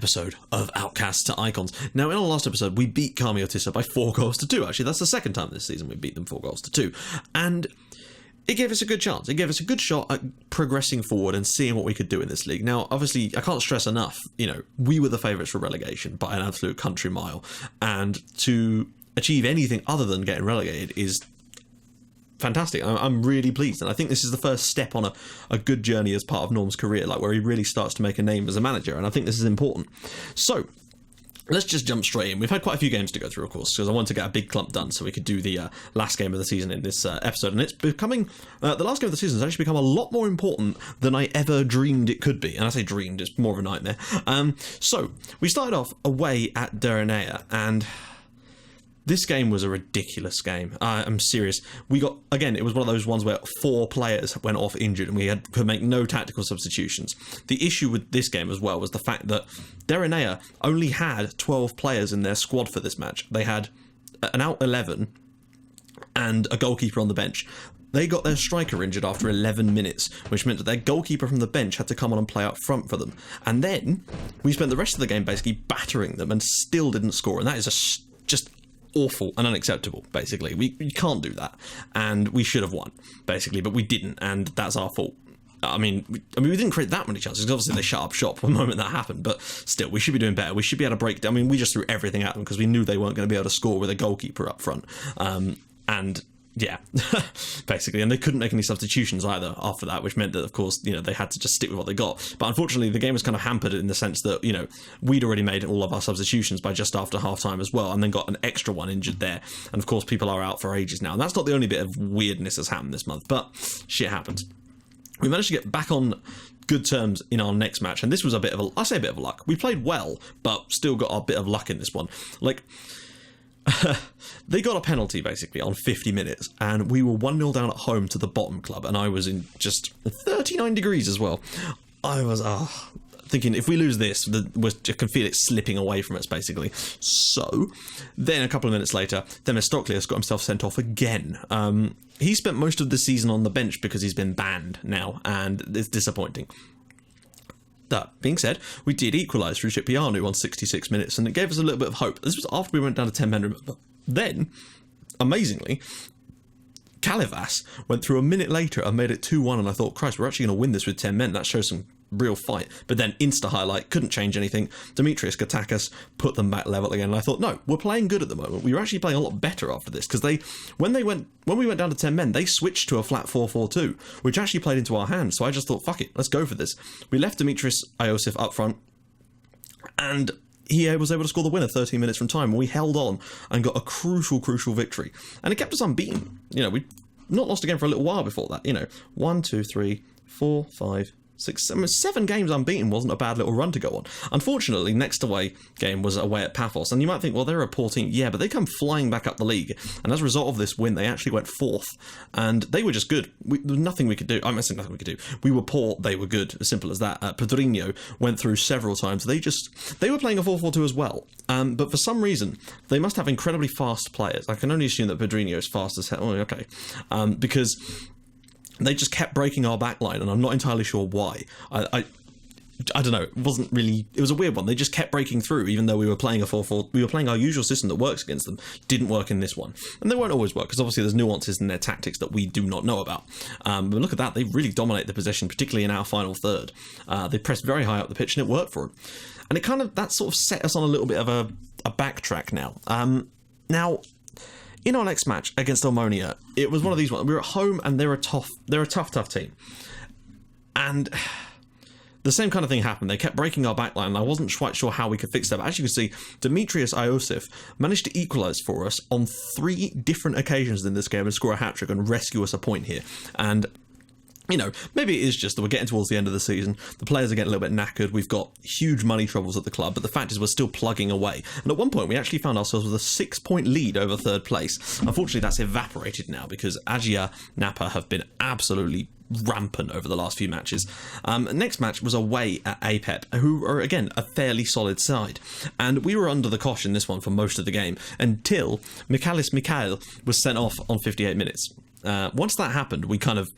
episode of Outcasts to Icons. Now, in our last episode, we beat Kami Otissa by 4-2. Actually, that's the second time this season we beat them 4-2. And it gave us a good chance. It gave us a good shot at progressing forward and seeing what we could do in this league. Now, obviously, I can't stress enough, we were the favourites for relegation by an absolute country mile. And to achieve anything other than getting relegated is fantastic. I'm really pleased, and I think this is the first step on a good journey as part of Norm's career, where he really starts to make a name as a manager, and I think this is important. So let's just jump straight in. We've had quite a few games to go through, of course, because I want to get a big clump done so we could do the last game of the season in this episode, and it's becoming the last game of the season has actually become a lot more important than I ever dreamed it could be. And I say dreamed, it's more of a nightmare. So we started off away at Derenea, and this game was a ridiculous game. I'm serious. We got, again, it was one of those ones where 4 players went off injured and we could make no tactical substitutions. The issue with this game as well was the fact that Derenea only had 12 players in their squad for this match. They had an out 11 and a goalkeeper on the bench. They got their striker injured after 11 minutes, which meant that their goalkeeper from the bench had to come on and play up front for them. And then we spent the rest of the game basically battering them and still didn't score. And that is just awful and unacceptable, basically. We can't do that, and we should have won, basically, but we didn't, and that's our fault. I mean, we didn't create that many chances, because obviously they shut up shop the moment that happened, but still, we should be doing better. We should be able to break down. I mean, we just threw everything at them because we knew they weren't going to be able to score with a goalkeeper up front, and yeah, basically, and they couldn't make any substitutions either after that, which meant that, of course, they had to just stick with what they got. But unfortunately, the game was kind of hampered in the sense that, we'd already made all of our substitutions by just after half-time as well, and then got an extra one injured there. And of course, people are out for ages now. And that's not the only bit of weirdness that's happened this month, but shit happens. We managed to get back on good terms in our next match, and this was a bit of luck. We played well, but still got a bit of luck in this one. They got a penalty basically on 50 minutes, and we were 1-0 down at home to the bottom club, and I was in just 39 degrees as well. I was thinking, if we lose this, I can feel it slipping away from us basically. So then a couple of minutes later, Themistocleus got himself sent off again. He spent most of the season on the bench because he's been banned now, and it's disappointing. That being said, we did equalise through Cipriano on 66 minutes, and it gave us a little bit of hope. This was after we went down to 10 men, remember. Then, amazingly, Calivas went through a minute later and made it 2-1, and I thought, Christ, we're actually going to win this with 10 men. That shows some real fight. But then, insta-highlight, couldn't change anything. Demetrius Katakis put them back level again, and I thought, no, we're playing good at the moment. We were actually playing a lot better after this, because when we went down to 10 men, they switched to a flat 4-4-2, which actually played into our hands. So I just thought, fuck it, let's go for this. We left Demetrius Iosif up front, and he was able to score the winner 13 minutes from time. We held on and got a crucial victory. And it kept us unbeaten. We'd not lost a game for a little while before that. 1, 2, 3, 4, 5, 6, 7 games unbeaten wasn't a bad little run to go on. Unfortunately, next away game was away at Paphos, and you might think, well, they're a poor team. Yeah, but they come flying back up the league, and as a result of this win, they actually went 4th, and they were just good. There was nothing we could do. I'm saying nothing we could do. We were poor, they were good, as simple as that. Pedrinho went through several times. They were playing a 4-4-2 as well, but for some reason, they must have incredibly fast players. I can only assume that Pedrinho is fast as hell. Oh, okay. Because they just kept breaking our back line, and I'm not entirely sure why. I don't know. It wasn't really. It was a weird one. They just kept breaking through, even though we were playing a 4-4. We were playing our usual system that works against them. Didn't work in this one, and they won't always work because obviously there's nuances in their tactics that we do not know about. But look at that. They really dominate the possession, particularly in our final third. They pressed very high up the pitch, and it worked for them. And that sort of set us on a little bit of a backtrack now. Now, in our next match against Omonia, it was one of these ones. We were at home, and they're a tough team. And the same kind of thing happened. They kept breaking our backline, and I wasn't quite sure how we could fix that. But as you can see, Demetrius Iosif managed to equalise for us on 3 different occasions in this game and score a hat-trick and rescue us a point here. And maybe it is just that we're getting towards the end of the season. The players are getting a little bit knackered. We've got huge money troubles at the club, but the fact is we're still plugging away. And at one point, we actually found ourselves with a 6-point lead over 3rd place. Unfortunately, that's evaporated now because Agia, Napa have been absolutely rampant over the last few matches. Next match was away at APEP, who are, again, a fairly solid side. And we were under the cosh in this one for most of the game until Mikhail was sent off on 58 minutes. Once that happened, we kind of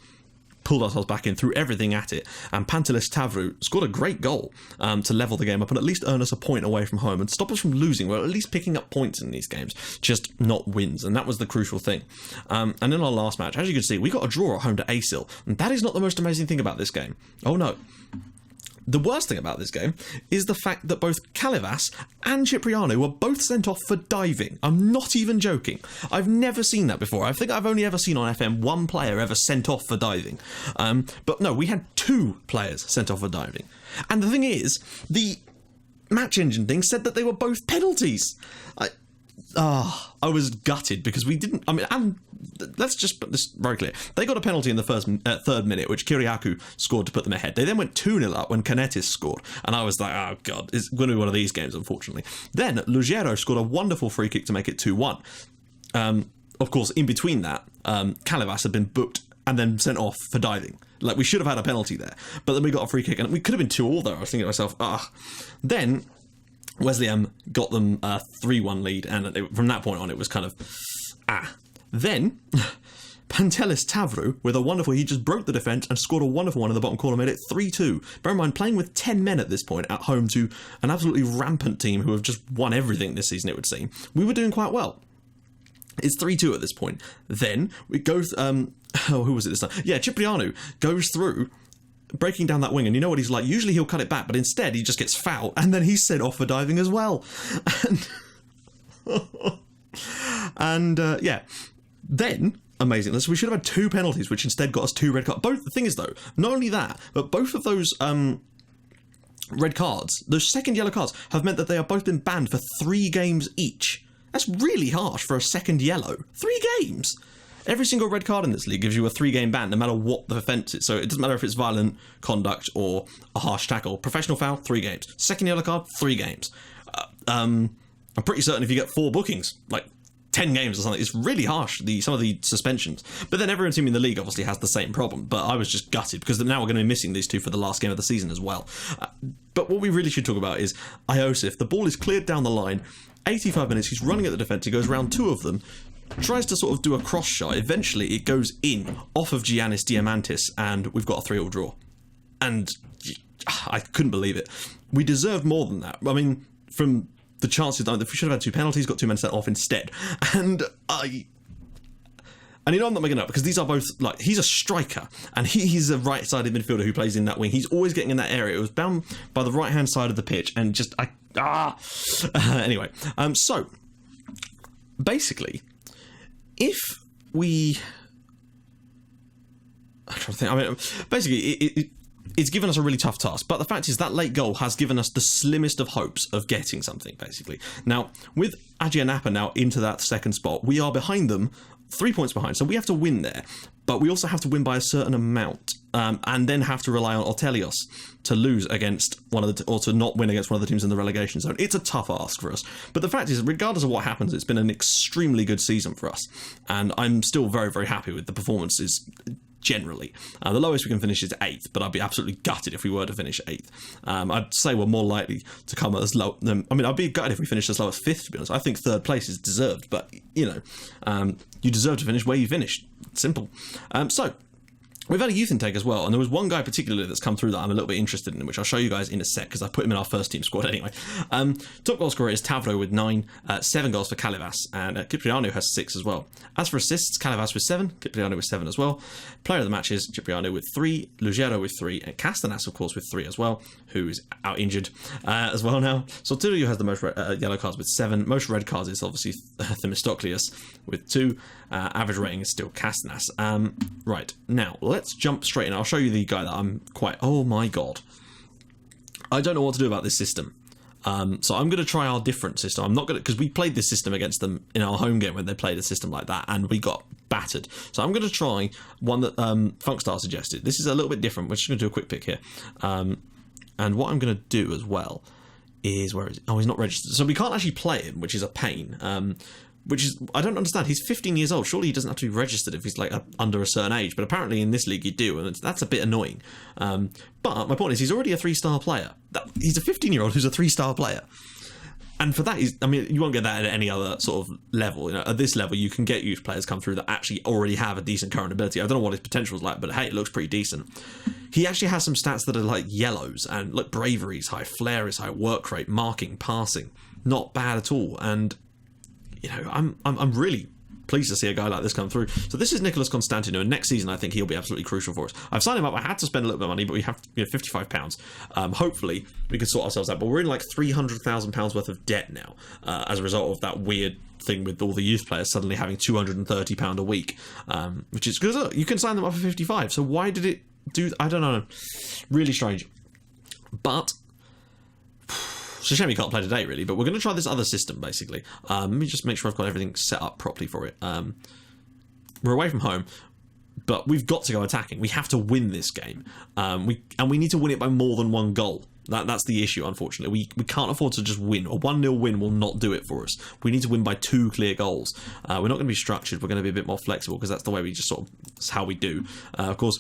pulled ourselves back in, threw everything at it, and Pantelis Tavru scored a great goal to level the game up and at least earn us a point away from home and stop us from losing. We're at least picking up points in these games, just not wins, and that was the crucial thing. And in our last match, as you can see, we got a draw at home to Asil, and that is not the most amazing thing about this game. Oh no. The worst thing about this game is the fact that both Kalivas and Cipriano were both sent off for diving. I'm not even joking. I've never seen that before. I think I've only ever seen on FM one player ever sent off for diving. But no, we had 2 players sent off for diving. And the thing is, the match engine thing said that they were both penalties. I was gutted because we didn't. I mean, and let's just put this very clear. They got a penalty in the third minute, which Kyriakou scored to put them ahead. They then went 2-0 up when Canetis scored, and I was like, oh god, it's going to be one of these games, unfortunately. Then Lugero scored a wonderful free kick to make it 2-1. Of course, in between that, Kalivas had been booked and then sent off for diving. Like, we should have had a penalty there, but then we got a free kick, and we could have been 2-2 though. I was thinking to myself, Then Wesley M got them a 3-1 lead, and from that point on, it was kind of, Then, Pantelis Tavru, with a wonderful, he just broke the defence and scored a wonderful one in the bottom corner, made it 3-2. Bear in mind, playing with 10 men at this point at home to an absolutely rampant team who have just won everything this season, it would seem, we were doing quite well. It's 3-2 at this point. Then, we go, who was it this time? Yeah, Cipriano goes through, breaking down that wing, and you know what he's like, usually he'll cut it back, but instead he just gets fouled, and then he's sent off for diving as well. And then, amazing, we should have had 2 penalties, which instead got us 2 red cards. The thing is though, not only that, but both of those red cards, those second yellow cards, have meant that they have both been banned for 3 games each. That's really harsh for a second yellow. 3 games! Every single red card in this league gives you a 3-game ban, no matter what the offence is. So it doesn't matter if it's violent conduct or a harsh tackle. Professional foul, 3 games. Second yellow card, 3 games. I'm pretty certain if you get 4 bookings, like 10 games or something, it's really harsh, some of the suspensions. But then every team in the league obviously has the same problem. But I was just gutted because now we're going to be missing these 2 for the last game of the season as well. But what we really should talk about is Iosif. The ball is cleared down the line. 85 minutes, he's running at the defence. He goes round 2 of them. Tries to sort of do a cross shot. Eventually it goes in off of Giannis Diamantis, and we've got a 3-3 draw. And I couldn't believe it. We deserved more than that. I mean, from the chances that we should have had 2 penalties, got 2 men sent off instead. And you know I'm not making it up, because these are both, like, he's a striker, and he's a right-sided midfielder who plays in that wing. He's always getting in that area. It was bound by the right-hand side of the pitch, and just, anyway, so, basically, if we... I'm trying to think. I mean, basically, it's given us a really tough task. But the fact is that late goal has given us the slimmest of hopes of getting something, basically. Now, with Agia Napa now into that second spot, we are behind them, 3 points behind. So we have to win there. But we also have to win by a certain amount. And then have to rely on Ortelios to lose against one of the... or to not win against one of the teams in the relegation zone. It's a tough ask for us. But the fact is, regardless of what happens, it's been an extremely good season for us. And I'm still very, very happy with the performances generally. The lowest we can finish is 8th, but I'd be absolutely gutted if we were to finish 8th. I'd say we're more likely to come as low... I'd be gutted if we finished as low as 5th, to be honest. I think 3rd place is deserved, but, you know, you deserve to finish where you finished. Simple. So... we've had a youth intake as well, and there was one guy particularly that's come through that I'm a little bit interested in, which I'll show you guys in a sec, because I put him in our first team squad anyway. Top goal scorer is Tavro with 9, 7 goals for Kalivas, and Cipriano has 6 as well. As for assists, Kalivas with 7, Cipriano with 7 as well. Player of the match is Cipriano with 3, Lugero with 3, and Castanas, of course, with 3 as well, who is out injured as well now. Sotilio has the most yellow cards with 7. Most red cards is obviously Themistocleus with 2. Average rating is still Castanas. Right, now, let's jump straight in. I'll show you the guy that I'm quite... oh my god. I don't know what to do about this system. So I'm going to try our different system. I'm not going to... because we played this system against them in our home game when they played a system like that, and we got battered. So I'm going to try one that Funkstar suggested. This is a little bit different. We're just going to do a quick pick here. And what I'm going to do as well is... where is it? Oh, he's not registered. So we can't actually play him, which is a pain. Which is, I don't understand. He's 15 years old. Surely he doesn't have to be registered if he's like under a certain age. But apparently in this league you do, and that's a bit annoying. But my point is, he's already a 3-star player. He's a 15-year-old who's a 3-star player. And for that is, I mean, you won't get that at any other sort of level. You know, at this level, you can get youth players come through that actually already have a decent current ability. I don't know what his potential is like, but hey, it looks pretty decent. He actually has some stats that are like yellows, and look, bravery is high, flair is high, work rate, marking, passing, not bad at all. And you know, I'm really pleased to see a guy like this come through. So this is Nicholas Constantinou, and next season I think he'll be absolutely crucial for us. I've signed him up. I had to spend a little bit of money, but we have £55. Hopefully we can sort ourselves out. But we're in like £300,000 worth of debt now as a result of that weird thing with all the youth players suddenly having £230 a week, which is because you can sign them up for 55. So why did it do? I don't know. Really strange. But it's a shame you can't play today, really, but we're going to try this other system, basically. Let me just make sure I've got everything set up properly for it. We're away from home, but we've got to go attacking. We have to win this game. We need to win it by more than one goal. That's the issue, unfortunately. We can't afford to just win. A 1-0 win will not do it for us. We need to win by 2 clear goals. We're not going to be structured. We're going to be a bit more flexible, because that's the way we just sort of, that's how we do. Of course,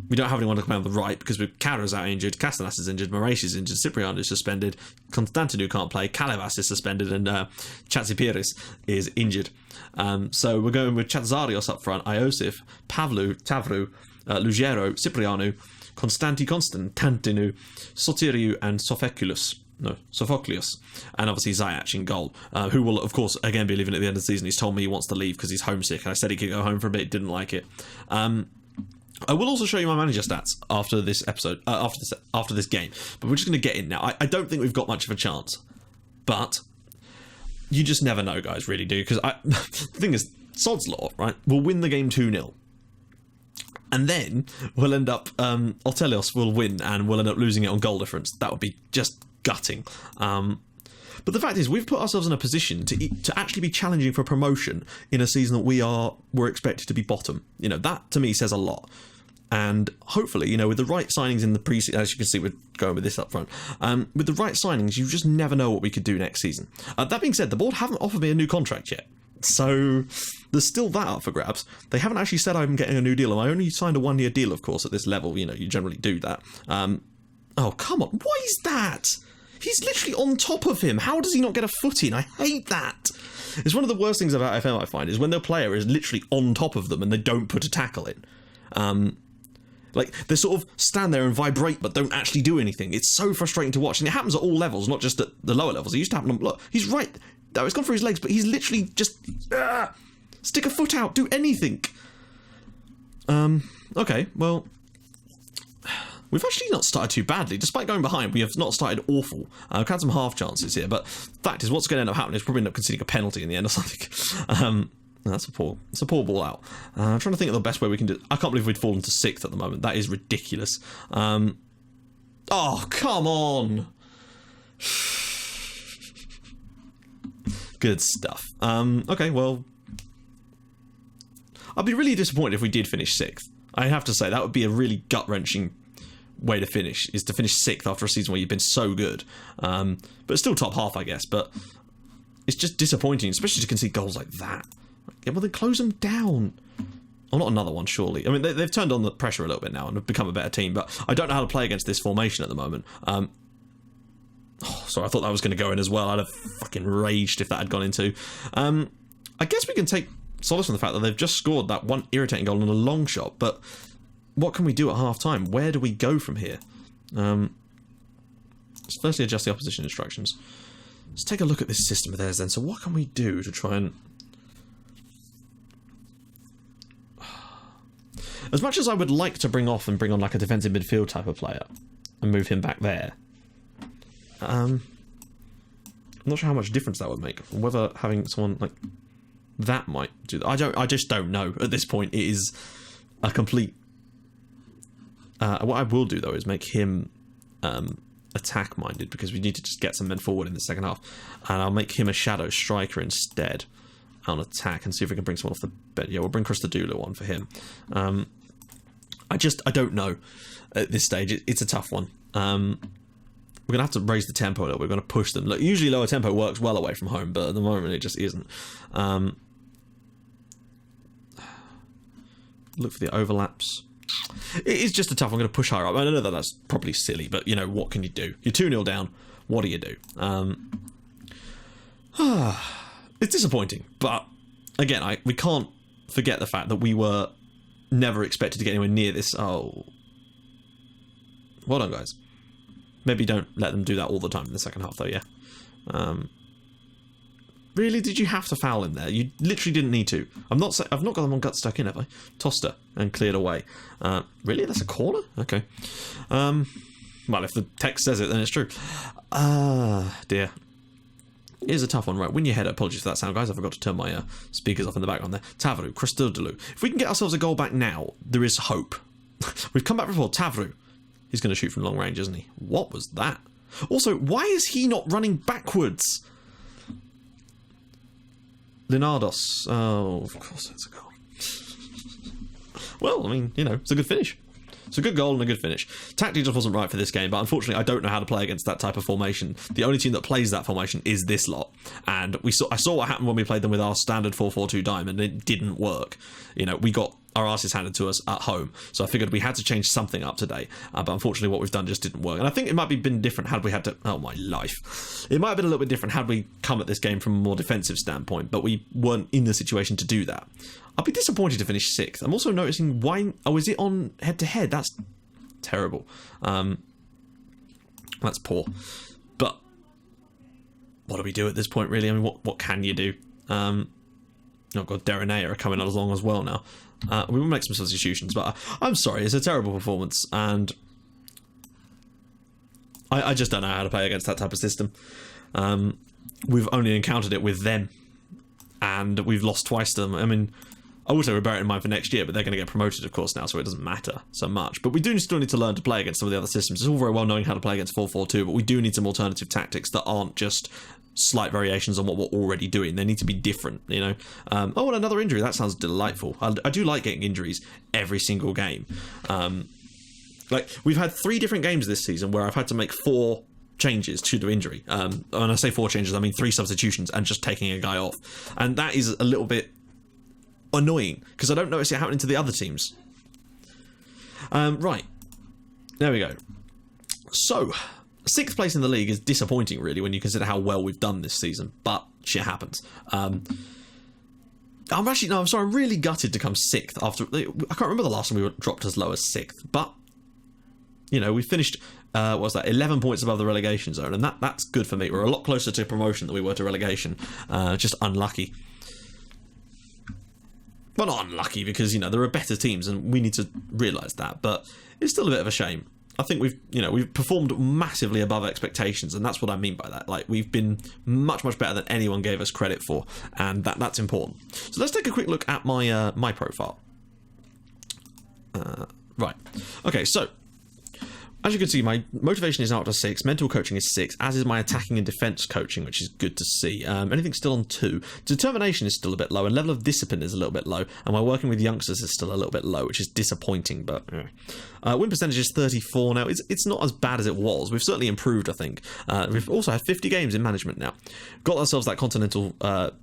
we don't have anyone to come out on the right because Kara's out injured, Castanas is injured, Moraes is injured, Cipriano is suspended, Constantinou can't play, Calevas is suspended, and Chatsipiris is injured. So we're going with Chatzarios up front, Iosif, Pavlu, Tavru, Lugero, Cipriano, Constantinu, Sotiriou, and Sophocleus, and obviously Ziyech in goal, who will, of course, again be leaving at the end of the season. He's told me he wants to leave because he's homesick, and I said he could go home for a bit, didn't like it. I will also show you my manager stats after this episode, after this game, but we're just going to get in now. I don't think we've got much of a chance, but you just never know, guys, really do, because the thing is, sod's law, right? We'll win the game 2-0, and then we'll end up, Otelios will win, and we'll end up losing it on goal difference. That would be just gutting. But the fact is, we've put ourselves in a position to actually be challenging for promotion in a season that we're expected to be bottom. You know, that to me says a lot. And hopefully, you know, with the right signings in the pre-season, as you can see, we're going with this up front. With the right signings, you just never know what we could do next season. That being said, the board haven't offered me a new contract yet. So there's still that up for grabs. They haven't actually said I'm getting a new deal, and I only signed a 1-year deal, of course, at this level. You know, you generally do that. Oh, come on. What is that? He's literally on top of him. How does he not get a foot in? I hate that. It's one of the worst things about FM, I find, is when their player is literally on top of them and they don't put a tackle in. Like, they sort of stand there and vibrate but don't actually do anything. It's so frustrating to watch. And it happens at all levels, not just at the lower levels. It used to happen on... Look, he's right. No, it's gone through his legs, but he's literally just... stick a foot out. Do anything. Okay, well... We've actually not started too badly. Despite going behind, we have not started awful. We've had some half chances here, but fact is, what's going to end up happening is probably end up conceding a penalty in the end or something. That's a poor ball out. I'm trying to think of the best way we can do it. I can't believe we'd fallen to 6th at the moment. That is ridiculous. Oh, come on. Good stuff. Okay, well, I'd be really disappointed if we did finish 6th. I have to say, that would be a really gut-wrenching way to finish, is to finish 6th after a season where you've been so good. But it's still top half, I guess, but it's just disappointing, especially to concede goals like that. Yeah, well, then close them down. Oh, not another one, surely. I mean, they've turned on the pressure a little bit now and have become a better team, but I don't know how to play against this formation at the moment. Oh, sorry, I thought that was going to go in as well. I'd have fucking raged if that had gone into. I guess we can take solace from the fact that they've just scored that one irritating goal on a long shot, but what can we do at half-time? Where do we go from here? Let's firstly adjust the opposition instructions. Let's take a look at this system of theirs then. So what can we do to try and... As much as I would like to bring on like a defensive midfield type of player and move him back there, I'm not sure how much difference that would make. Whether having someone like that might do that. I just don't know at this point. It is a complete... what I will do though is make him attack minded, because we need to just get some men forward in the second half, and I'll make him a shadow striker instead on attack and see if we can bring someone off the bed. Yeah, we'll bring Christodoulou on for him. I don't know at this stage. It's a tough one. We're going to have to raise the tempo a little. We're going to push them. Look, usually lower tempo works well away from home, but at the moment it just isn't. Look for the overlaps. It is just a tough one. I'm going to push higher up. I know that that's probably silly, but, you know, what can you do? You're 2-0 down. What do you do? It's disappointing, but again, we can't forget the fact that we were never expected to get anywhere near this. Oh, well done, guys. Maybe don't let them do that all the time in the second half, though. Yeah. Really, did you have to foul him there? You literally didn't need to. I've not got them on gut stuck in, have I? Tossed her and cleared away. Really, that's a corner? Okay. Well, if the text says it, then it's true. Dear. Here's a tough one, right? Win your header. Apologies for that sound, guys. I forgot to turn my speakers off in the background there. Tavru, Christodoulou. If we can get ourselves a goal back now, there is hope. We've come back before. Tavru. He's going to shoot from long range, isn't he? What was that? Also, why is he not running backwards? Leonardos. Oh, of course that's a goal. Well, I mean, you know, it's a good finish. It's a good goal and a good finish. Tactic just wasn't right for this game, but unfortunately I don't know how to play against that type of formation. The only team that plays that formation is this lot. And I saw what happened when we played them with our standard 4-4-2 diamond, and it didn't work. You know, we got our asses handed to us at home, so I figured we had to change something up today, but unfortunately what we've done just didn't work. And I think it might have been different had we had to... Oh, my life. It might have been a little bit different had we come at this game from a more defensive standpoint, but we weren't in the situation to do that. I'd be disappointed to finish 6th. I'm also noticing why... Oh, is it on head-to-head? That's terrible. That's poor. But what do we do at this point, really? I mean, what can you do? Oh, God, Derenea are coming along as well now. We will make some substitutions, but I'm sorry, it's a terrible performance, and I just don't know how to play against that type of system. We've only encountered it with them, and we've lost twice to them. I mean, I would say we're bearing in mind for next year, but they're going to get promoted, of course, now, so it doesn't matter so much. But we do still need to learn to play against some of the other systems. It's all very well knowing how to play against 4-4-2, but we do need some alternative tactics that aren't just slight variations on what we're already doing. They need to be different, you know. Oh, and another injury. That sounds delightful. I do like getting injuries every single game. Like, we've had 3 different games this season where I've had to make 4 changes to the injury. When I say 4 changes, I mean 3 substitutions and just taking a guy off. And that is a little bit annoying because I don't notice it happening to the other teams. Right. There we go. So, 6th place in the league is disappointing, really, when you consider how well we've done this season, but shit happens. I'm really gutted to come 6th after... I can't remember the last time we were dropped as low as 6th, but, you know, we finished, 11 points above the relegation zone, and that's good for me. We're a lot closer to promotion than we were to relegation. Just unlucky. Well, not unlucky, because, you know, there are better teams, and we need to realise that, but it's still a bit of a shame. I think we've performed massively above expectations, and that's what I mean by that. Like, we've been much, much better than anyone gave us credit for, and that's important. So let's take a quick look at my my profile. Right. Okay, so as you can see, my motivation is now up to 6, mental coaching is 6, as is my attacking and defence coaching, which is good to see. Anything's still on 2. Determination is still a bit low, and level of discipline is a little bit low, and my working with youngsters is still a little bit low, which is disappointing, but... win percentage is 34 now. It's not as bad as it was. We've certainly improved, I think. We've also had 50 games in management now. Got ourselves that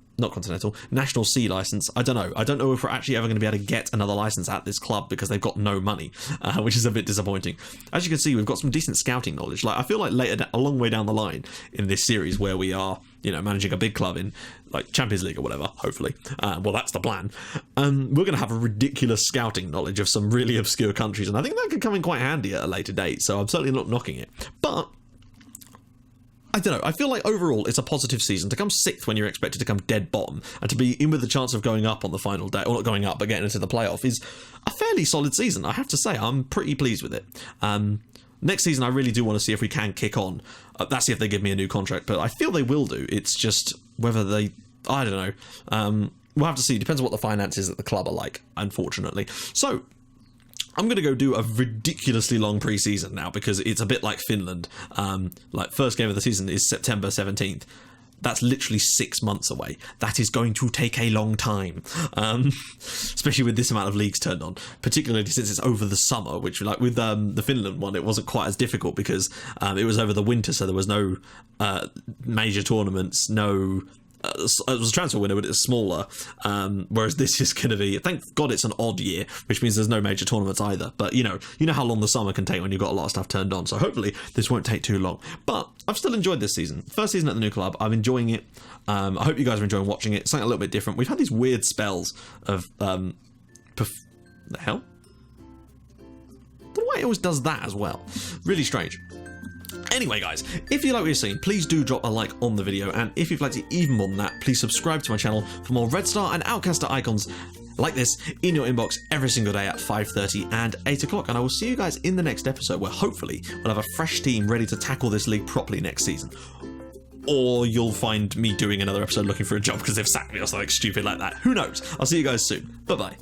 National C license. I don't know. I don't know if we're actually ever going to be able to get another license at this club because they've got no money, which is a bit disappointing. As you can see, we've got some decent scouting knowledge. Like, I feel like later, a long way down the line in this series where we are, you know, managing a big club in, like, Champions League or whatever, hopefully. Well, that's the plan. We're going to have a ridiculous scouting knowledge of some really obscure countries, and I think that could come in quite handy at a later date, so I'm certainly not knocking it. But I don't know, I feel like overall it's a positive season. To come 6th when you're expected to come dead bottom, and to be in with the chance of going up on the final day, or not going up but getting into the playoff, is a fairly solid season. I have to say, I'm pretty pleased with it. Next season I really do want to see if we can kick on. That's if they give me a new contract, but I feel they will do. It's just whether they... I don't know. We'll have to see. Depends on what the finances at the club are like, unfortunately. So, I'm going to go do a ridiculously long pre-season now, because it's a bit like Finland. Like, first game of the season is September 17th. That's literally 6 months away. That is going to take a long time, especially with this amount of leagues turned on, particularly since it's over the summer, which, like with the Finland one, it wasn't quite as difficult because it was over the winter, so there was no major tournaments, no it was a transfer window, but it's smaller. Whereas this is going to be, thank God it's an odd year, which means there's no major tournaments either. But you know how long the summer can take when you've got a lot of stuff turned on. So hopefully this won't take too long. But I've still enjoyed this season. First season at the new club, I'm enjoying it. I hope you guys are enjoying watching it. Something a little bit different. We've had these weird spells of the hell? The way it always does that as well. Really strange. Anyway, guys, if you like what you're seeing, please do drop a like on the video, and if you'd like it even more than that, please subscribe to my channel for more Red Star and Outcaster icons like this in your inbox every single day at 5:30 and 8 o'clock. And I will see you guys in the next episode, where hopefully we'll have a fresh team ready to tackle this league properly next season. Or you'll find me doing another episode looking for a job because they've sacked me or something stupid like that. Who knows? I'll see you guys soon. Bye-bye.